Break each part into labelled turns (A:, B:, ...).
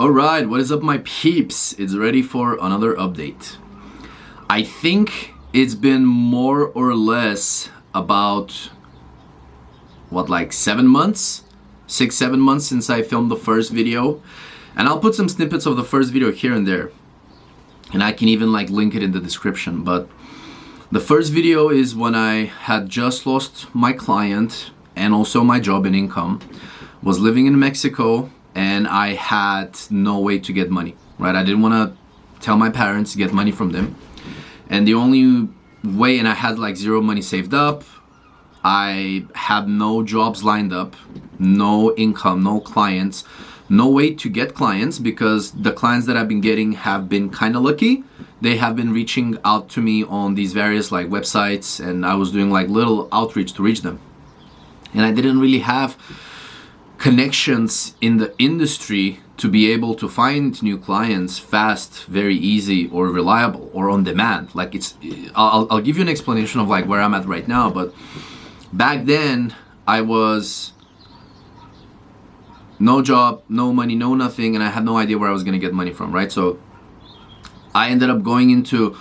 A: Alright, what is up my peeps? It's ready for another update. I think it's been more or less about, like 7 months? 6-7 months since I filmed the first video. And I'll put some snippets of the first video here and there. And I can even link it in the description. But the first video is when I had just lost my client and also my job and income. Was living in Mexico. And I had no way to get money, right? I didn't want to tell my parents to get money from them. And the only way, and I had zero money saved up. I had no jobs lined up, no income, no clients, no way to get clients because the clients that I've been getting have been kind of lucky. They have been reaching out to me on these various websites, and I was doing little outreach to reach them. And I didn't really have connections in the industry to be able to find new clients fast, very easy, or reliable, or on demand. I'll give you an explanation of where I'm at right now, but back then I was no job, no money, no nothing, and I had no idea where I was gonna get money from, right? So I ended up going into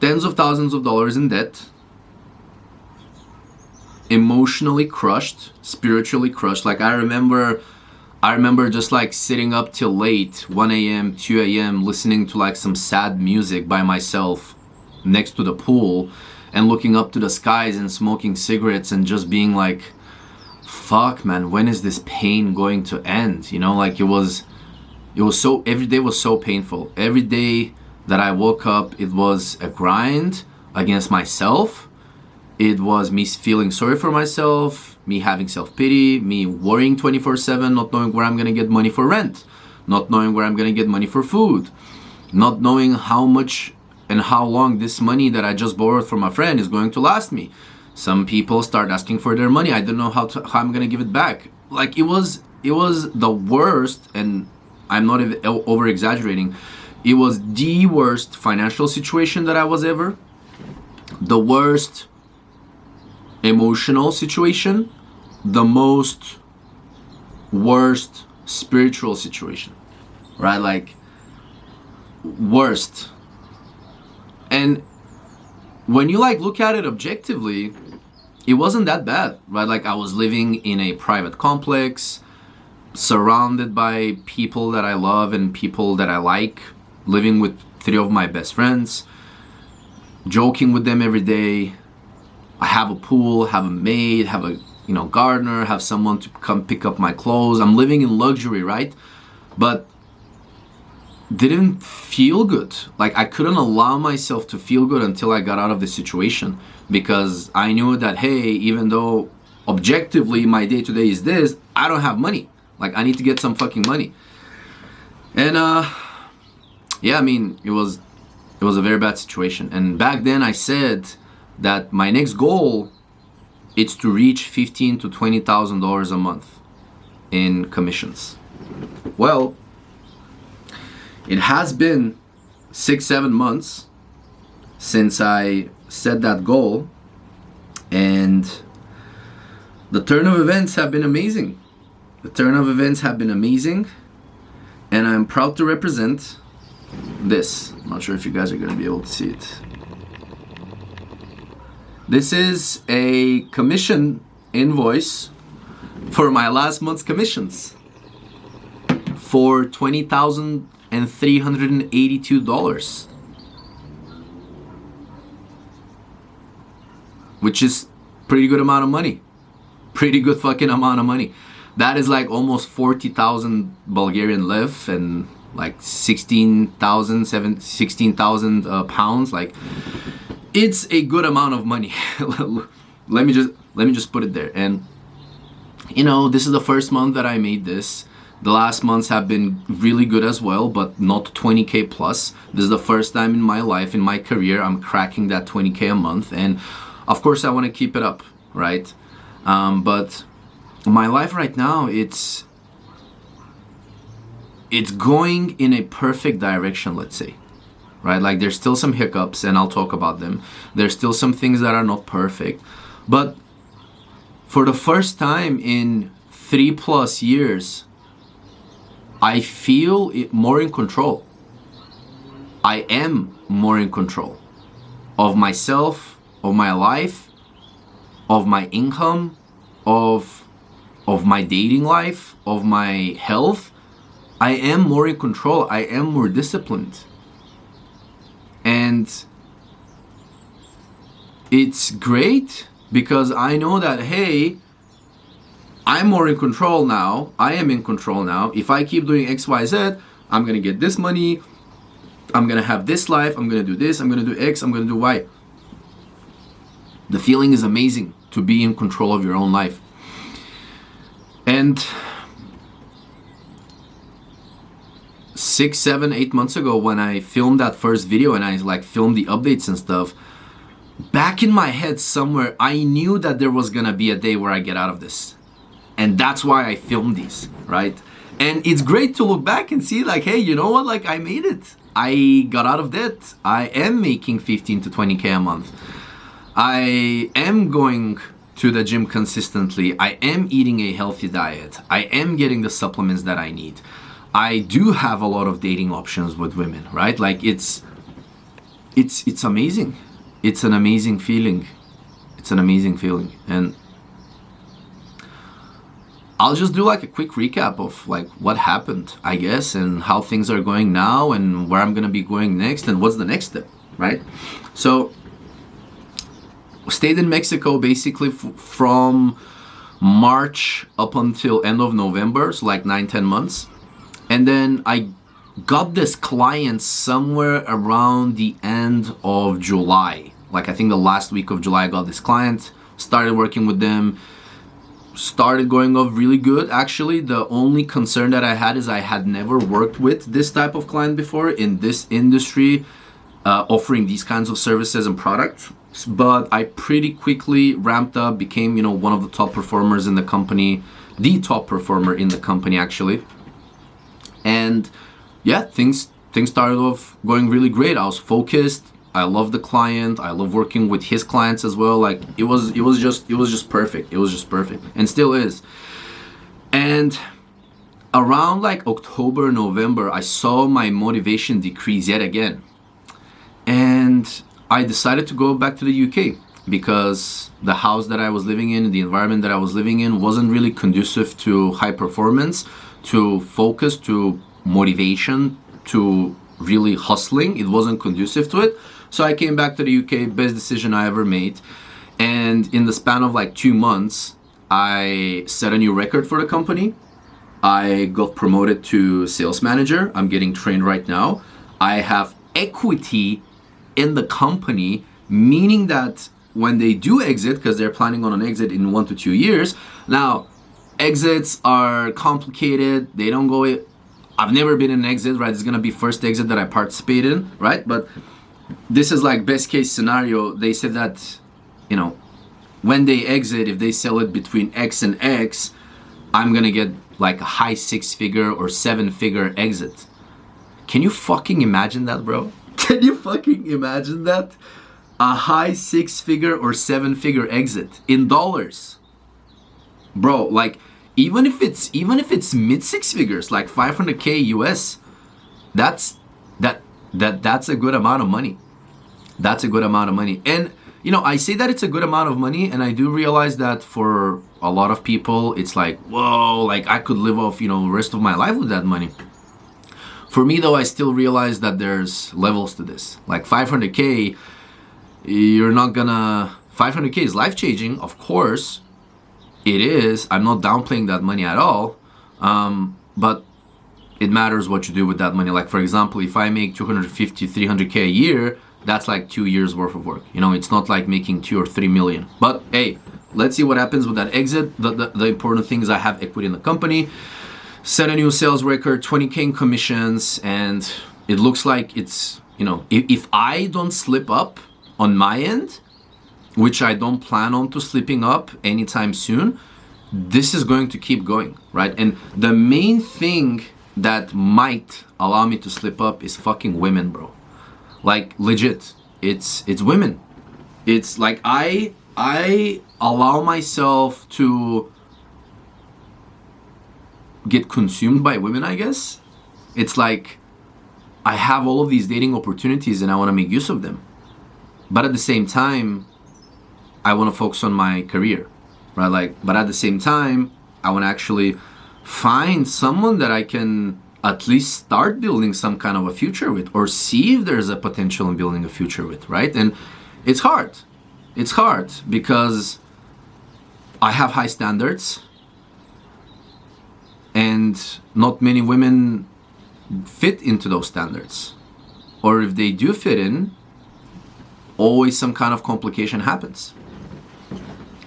A: tens of thousands of dollars in debt, emotionally crushed, spiritually crushed. I remember just sitting up till late, 1 a.m., 2 a.m., listening to some sad music by myself next to the pool and looking up to the skies and smoking cigarettes and just being fuck man, when is this pain going to end? It was so, every day was so painful. Every day that I woke up, it was a grind against myself. It was me feeling sorry for myself, me having self-pity, me worrying 24/7, not knowing where I'm gonna get money for rent, not knowing where I'm gonna get money for food, not knowing how much and how long this money that I just borrowed from a friend is going to last me. Some people start asking for their money. I don't know how I'm gonna give it back. It was the worst, and I'm not even over exaggerating. It was the worst financial situation that I was ever. The worst emotional situation, the most worst spiritual situation, right? Worst. And when you look at it objectively, it wasn't that bad, right? I was living in a private complex, surrounded by people that I love and people that I like, living with 3 of my best friends, joking with them every day. I have a pool, have a maid, have a gardener, have someone to come pick up my clothes. I'm living in luxury, right? But didn't feel good. I couldn't allow myself to feel good until I got out of the situation, because I knew that, hey, even though objectively my day-to-day is this, I don't have money. I need to get some fucking money. And yeah, I mean, it was a very bad situation. And back then I said that my next goal is to reach $15,000 to $20,000 a month in commissions. Well, it has been 6-7 months since I set that goal, and the turn of events have been amazing. And I'm proud to represent this. I'm not sure if you guys are going to be able to see it. This is a commission invoice for my last month's commissions for $20,382, which is pretty good amount of money. Pretty good fucking amount of money. That is almost 40,000 Bulgarian lev and 16,000 pounds. It's a good amount of money. let me just put it there. And this is the first month that I made this. The last months have been really good as well, but not 20K plus. This is the first time in my life, in my career, I'm cracking that 20K a month. And of course I want to keep it up, right? But my life right now, it's going in a perfect direction, let's say. Right? There's still some hiccups, and I'll talk about them. There's still some things that are not perfect. But for the first time in 3+ years, I feel more in control. I am more in control of myself, of my life, of my income, of my dating life, of my health. I am more in control. I am more disciplined. And it's great because I know that, hey, I'm more in control now. I am in control now. If I keep doing X, Y, Z, I'm going to get this money. I'm going to have this life. I'm going to do this. I'm going to do X. I'm going to do Y. The feeling is amazing to be in control of your own life. And 6, 7, 8 months ago when I filmed that first video and I like filmed the updates and stuff, back in my head somewhere, I knew that there was going to be a day where I get out of this. And that's why I filmed these, right? And it's great to look back and see like, hey, you know what? Like I made it. I got out of debt. I am making 15 to 20K a month. I am going to the gym consistently. I am eating a healthy diet. I am getting the supplements that I need. I do have a lot of dating options with women, right? Like it's amazing. It's an amazing feeling. It's an amazing feeling. And I'll just do like a quick recap of like what happened, I guess, and how things are going now and where I'm going to be going next and what's the next step, right? So stayed in Mexico basically from March up until end of November, so like 9-10 months. And then I got this client somewhere around the end of July. Like I think the last week of July I got this client, started working with them. Started going off really good. Actually, the only concern that I had is I had never worked with this type of client before in this industry, offering these kinds of services and products. But I pretty quickly ramped up, became, one of the top performers in the company, the top performer in the company actually. And yeah, things started off going really great. I was focused. I love the client. I love working with his clients as well. Like it was just perfect. It was just perfect, and still is. And around like October, November, I saw my motivation decrease yet again, and I decided to go back to the UK because the house that I was living in, the environment that I was living in, wasn't really conducive to high performance, to focus, to motivation, to really hustling. It wasn't conducive to it. So I came back to the UK, best decision I ever made. And in the span of like 2 months, I set a new record for the company. I got promoted to sales manager. I'm getting trained right now. I have equity in the company, meaning that when they do exit, because they're planning on an exit in 1 to 2 years. Now, exits are complicated. They don't go, I've never been in an exit, right? It's gonna be first exit that I participate in, right? But this is like best case scenario. They said that, when they exit, if they sell it between X and X, I'm gonna get like a high 6-figure or 7-figure exit. Can you fucking imagine that, bro? Can you fucking imagine that? A high 6-figure or 7-figure exit in dollars. Bro, like even if it's mid 6 figures, like 500K US, that's a good amount of money. That's a good amount of money. And I say that it's a good amount of money, and I do realize that for a lot of people it's like, whoa, like I could live off, the rest of my life with that money. For me though, I still realize that there's levels to this. Like 500K, 500K is life-changing, of course. It is. I'm not downplaying that money at all. But it matters what you do with that money. Like for example, if I make 250, 300K a year, that's like 2 years worth of work. It's not like making 2 or 3 million. But hey, let's see what happens with that exit. The important thing is I have equity in the company, set a new sales record, 20K in commissions, and it looks like it's, if I don't slip up on my end, which I don't plan on to slipping up anytime soon, this is going to keep going, right? And the main thing that might allow me to slip up is fucking women, bro. Like legit, it's women. It's like I allow myself to get consumed by women, I guess. It's like I have all of these dating opportunities and I want to make use of them. But at the same time, I want to focus on my career, right? Like, but at the same time, I want to actually find someone that I can at least start building some kind of a future with, or see if there's a potential in building a future with, right? And it's hard. It's hard because I have high standards and not many women fit into those standards. Or if they do fit in, always some kind of complication happens.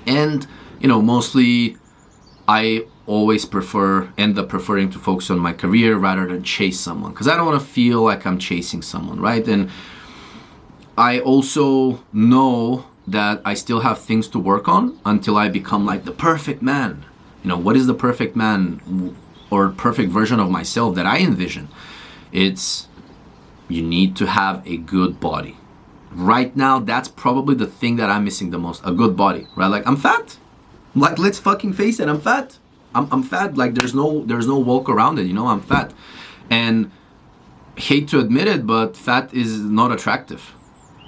A: And, you know, mostly I always end up preferring to focus on my career rather than chase someone, because I don't want to feel like I'm chasing someone, right? And I also know that I still have things to work on until I become like the perfect man. You know, what is the perfect man or perfect version of myself that I envision? It's, you need to have a good body. Right now, that's probably the thing that I'm missing the most, a good body, right? Like, I'm fat. Like, let's fucking face it, I'm fat. I'm fat. Like, there's no walk around it, you know, I'm fat. And hate to admit it, but fat is not attractive,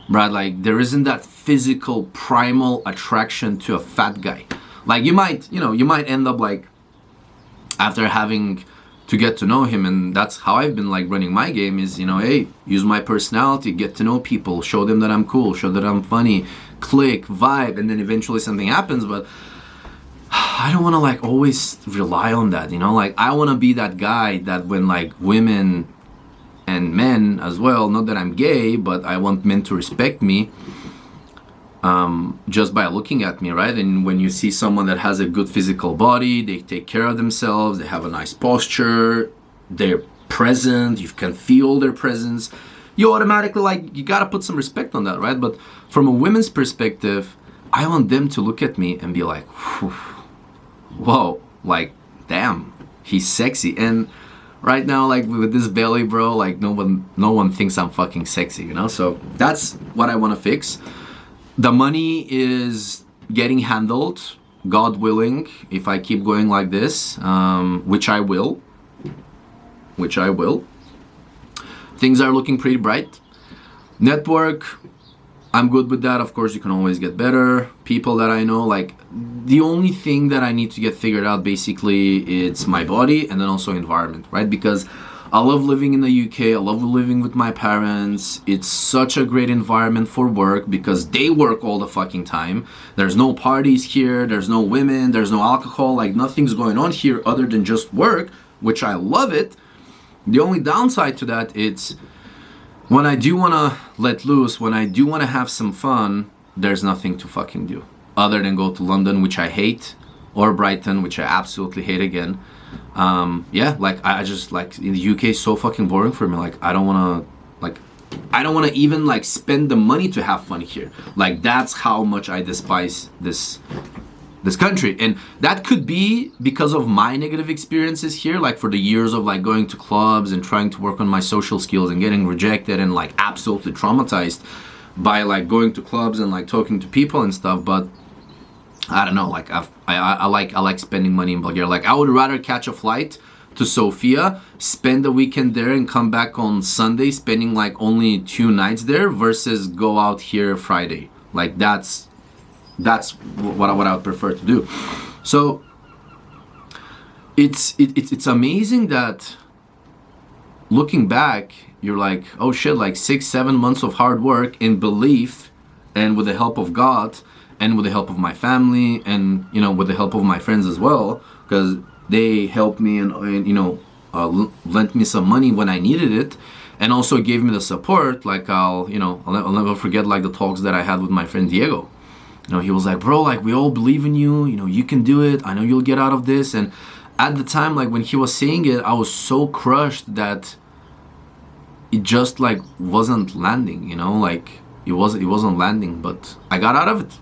A: right? Like, there isn't that physical primal attraction to a fat guy. Like, you might end up like, after having to get to know him, and that's how I've been like running my game, is, you know, hey, use my personality, get to know people, show them that I'm cool, show that I'm funny, click, vibe, and then eventually something happens. But I don't want to like always rely on that, you know? Like, I want to be that guy that when like women and men as well, not that I'm gay, but I want men to respect me just by looking at me, right? And when you see someone that has a good physical body, they take care of themselves, they have a nice posture, they're present, you can feel their presence, you automatically like, you gotta put some respect on that, right? But from a women's perspective, I want them to look at me and be like, whoa, like, damn, he's sexy. And right now, like, with this belly, bro, like, no one thinks I'm fucking sexy, you know? So that's what I want to fix. The money is getting handled, God willing, if I keep going like this, which I will. Things are looking pretty bright. Network, I'm good with that. Of course, you can always get better. People that I know, like, the only thing that I need to get figured out, basically, it's my body and then also environment, right? Because I love living in the UK. I love living with my parents. It's such a great environment for work because they work all the fucking time. There's no parties here. There's no women. There's no alcohol. Like, nothing's going on here other than just work, which I love it. The only downside to that, it's when I do want to let loose, when I do want to have some fun, there's nothing to fucking do other than go to London, which I hate, or Brighton, which I absolutely hate again. Yeah, like, I just, like, in the UK is so fucking boring for me. Like, I don't want to even like spend the money to have fun here. Like, that's how much I despise this country. And that could be because of my negative experiences here, like for the years of like going to clubs and trying to work on my social skills and getting rejected and like absolutely traumatized by like going to clubs and like talking to people and stuff. But I don't know, like, I like spending money in Bulgaria. Like, I would rather catch a flight to Sofia, spend the weekend there and come back on Sunday, spending like only 2 nights there, versus go out here Friday. Like, that's what I would prefer to do. So it's amazing that looking back, you're like, oh shit, like 6-7 months of hard work and belief, and with the help of God, and with the help of my family, and, you know, with the help of my friends as well, because they helped me and you know, lent me some money when I needed it, and also gave me the support. Like, I'll never forget like the talks that I had with my friend Diego. You know, he was like, bro, like, we all believe in you, you know, you can do it, I know you'll get out of this. And at the time, like, when he was saying it, I was so crushed that it just like wasn't landing, you know, like it wasn't landing. But I got out of it.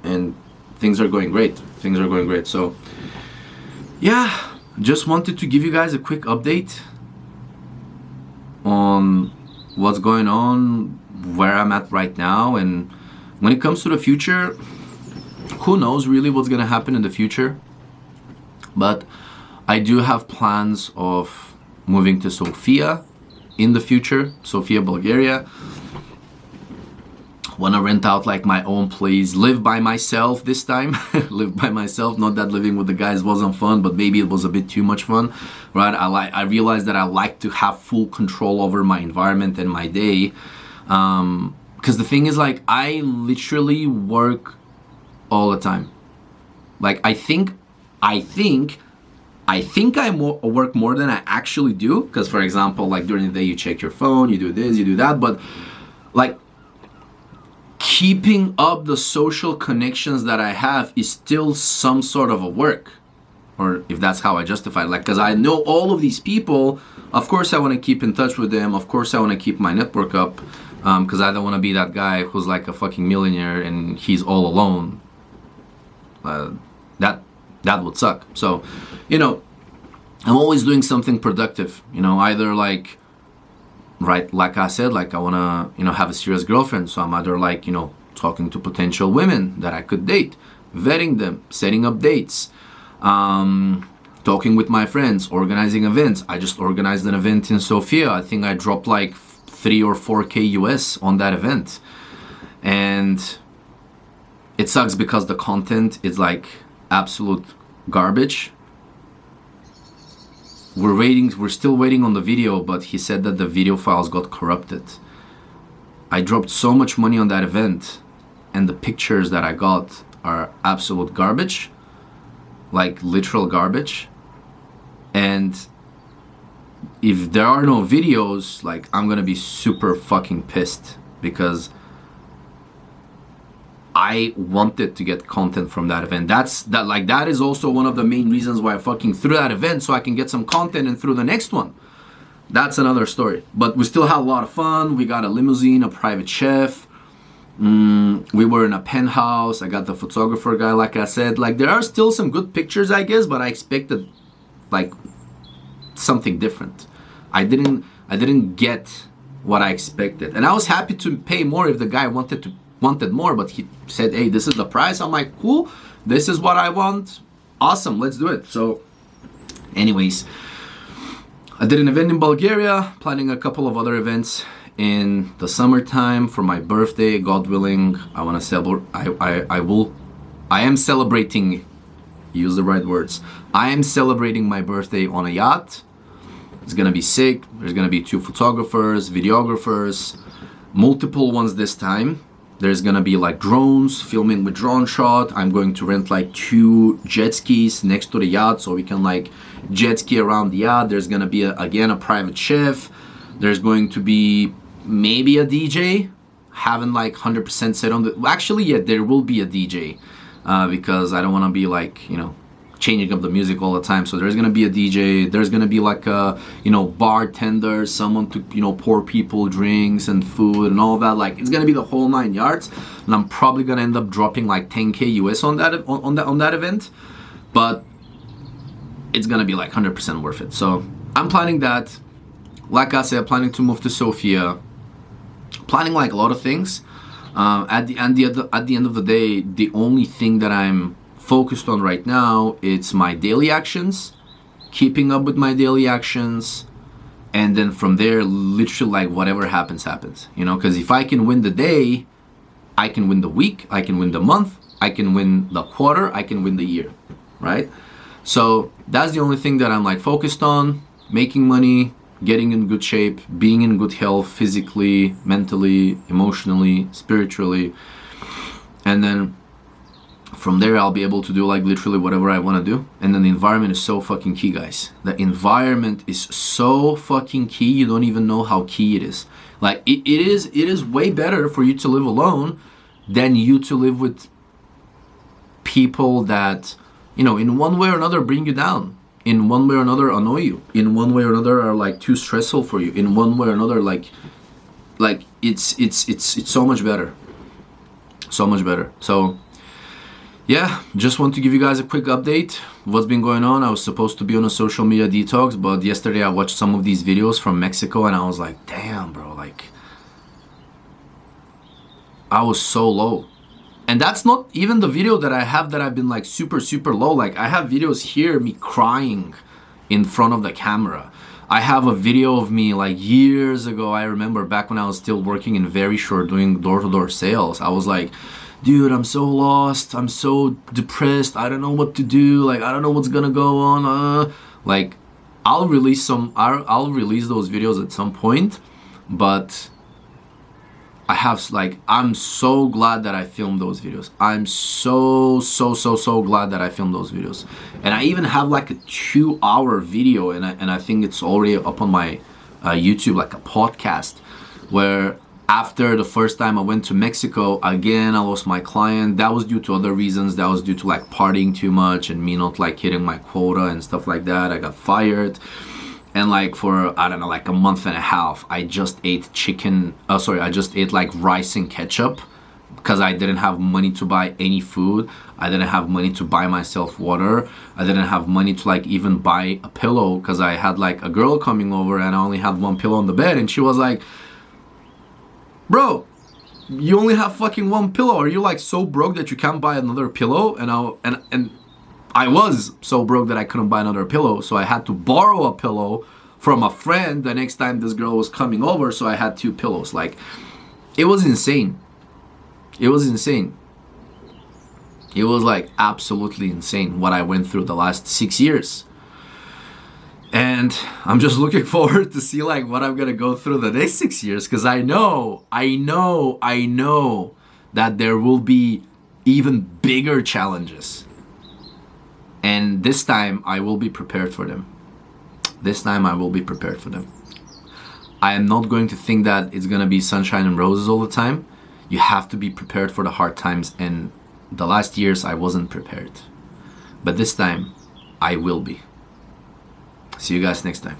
A: And things are going great. So yeah, just wanted to give you guys a quick update on what's going on, where I'm at right now. And when it comes to the future, who knows really what's gonna happen in the future. But I do have plans of moving to Sofia in the future, Sofia, Bulgaria. Want to rent out like my own place, live by myself this time. Live by myself. Not that living with the guys wasn't fun, but maybe it was a bit too much fun, right? I realized that I like to have full control over my environment and my day. Because the thing is, like, I literally work all the time. Like, I think I work more than I actually do. Because, for example, like during the day you check your phone, you do this, you do that, but like keeping up the social connections that I have is still some sort of a work, or if that's how I justify it. Like, because I know all of these people, of course I want to keep in touch with them, of course I want to keep my network up, because I don't want to be that guy who's like a fucking millionaire and he's all alone. That would suck. So, you know, I'm always doing something productive, you know, either like, right, like I said, like I want to, you know, have a serious girlfriend. So I'm either like, you know, talking to potential women that I could date, vetting them, setting up dates, talking with my friends, organizing events. I just organized an event in Sofia. I think I dropped like 3 or 4K US on that event. And it sucks because the content is like absolute garbage. We're still waiting on the video, but he said that the video files got corrupted. I dropped so much money on that event, and the pictures that I got are absolute garbage, like literal garbage. And if there are no videos, like, I'm gonna be super fucking pissed, because I wanted to get content from that event. That is also one of the main reasons why I fucking threw that event, so I can get some content and through the next one. That's another story. But we still had a lot of fun. We got a limousine, a private chef. We were in a penthouse. I got the photographer guy, like I said. Like, there are still some good pictures, I guess, but I expected like something different. I didn't get what I expected. And I was happy to pay more if the guy wanted more, but he said, hey, this is the price. I'm like, cool, this is what I want, awesome, let's do it. So anyways, I did an event in Bulgaria, planning a couple of other events in the summertime for my birthday, God willing. I want to celebrate. I am celebrating, use the right words, I am celebrating my birthday on a yacht. It's gonna be sick. There's gonna be 2 photographers, videographers, multiple ones this time. There's gonna be like drones, filming with drone shot. I'm going to rent like 2 jet skis next to the yacht so we can like jet ski around the yacht. There's gonna be again a private chef. There's going to be maybe a DJ. Haven't like 100% set on the, actually, yeah, there will be a DJ, because I don't want to be like, you know, changing up the music all the time. So there's gonna be a DJ, there's gonna be like a, you know, bartender, someone to, you know, pour people drinks and food and all that. Like, it's gonna be the whole 9 yards, and I'm probably gonna end up dropping like 10K US on that event, but it's gonna be like 100% worth it. So I'm planning that. Like I said, planning to move to Sofia, planning like a lot of things. At the end of the day, the only thing that I'm focused on right now, it's my daily actions, keeping up with my daily actions, and then from there, literally like whatever happens, you know, because if I can win the day, I can win the week, I can win the month, I can win the quarter, I can win the year, right? So that's the only thing that I'm like focused on: making money, getting in good shape, being in good health, physically, mentally, emotionally, spiritually, and then from there I'll be able to do like literally whatever I want to do. And then the environment is so fucking key, guys. The environment is so fucking key. You don't even know how key it is. Like, it is way better for you to live alone than you to live with people that, you know, in one way or another bring you down, in one way or another annoy you, in one way or another are like too stressful for you, in one way or another like it's so much better, so much better. So yeah, just want to give you guys a quick update of what's been going on. I was supposed to be on a social media detox, but yesterday I watched some of these videos from Mexico and I was like, damn bro, like I was so low. And that's not even the video that I have that I've been like super low. Like I have videos here, me crying in front of the camera. I have a video of me like years ago. I remember back when I was still working in Veryshore doing door-to-door sales. I was like, dude, I'm so lost. I'm so depressed. I don't know what to do. Like, I don't know what's gonna go on. Like, I'll release those videos at some point, but I'm so glad that I filmed those videos. I'm so glad that I filmed those videos. And I even have like a 2-hour video, and I think it's already up on my YouTube, like a podcast, where after the first time I went to Mexico, again, I lost my client. That was due to other reasons. That was due to like partying too much and me not like hitting my quota and stuff like that. I got fired. And like for, I don't know, like a month and a half, I just ate like rice and ketchup because I didn't have money to buy any food. I didn't have money to buy myself water. I didn't have money to like even buy a pillow because I had like a girl coming over and I only had one pillow on the bed. And she was like, bro, you only have fucking one pillow. Are you like so broke that you can't buy another pillow? And I was so broke that I couldn't buy another pillow, so I had to borrow a pillow from a friend the next time this girl was coming over, so I had 2 pillows. Like, it was insane. It was insane. It was like absolutely insane what I went through the last 6 years. And I'm just looking forward to see like what I'm gonna go through the next 6 years, because I know that there will be even bigger challenges. And this time I will be prepared for them. This time I will be prepared for them. I am not going to think that it's gonna be sunshine and roses all the time. You have to be prepared for the hard times, and the last years I wasn't prepared. But this time I will be. See you guys next time.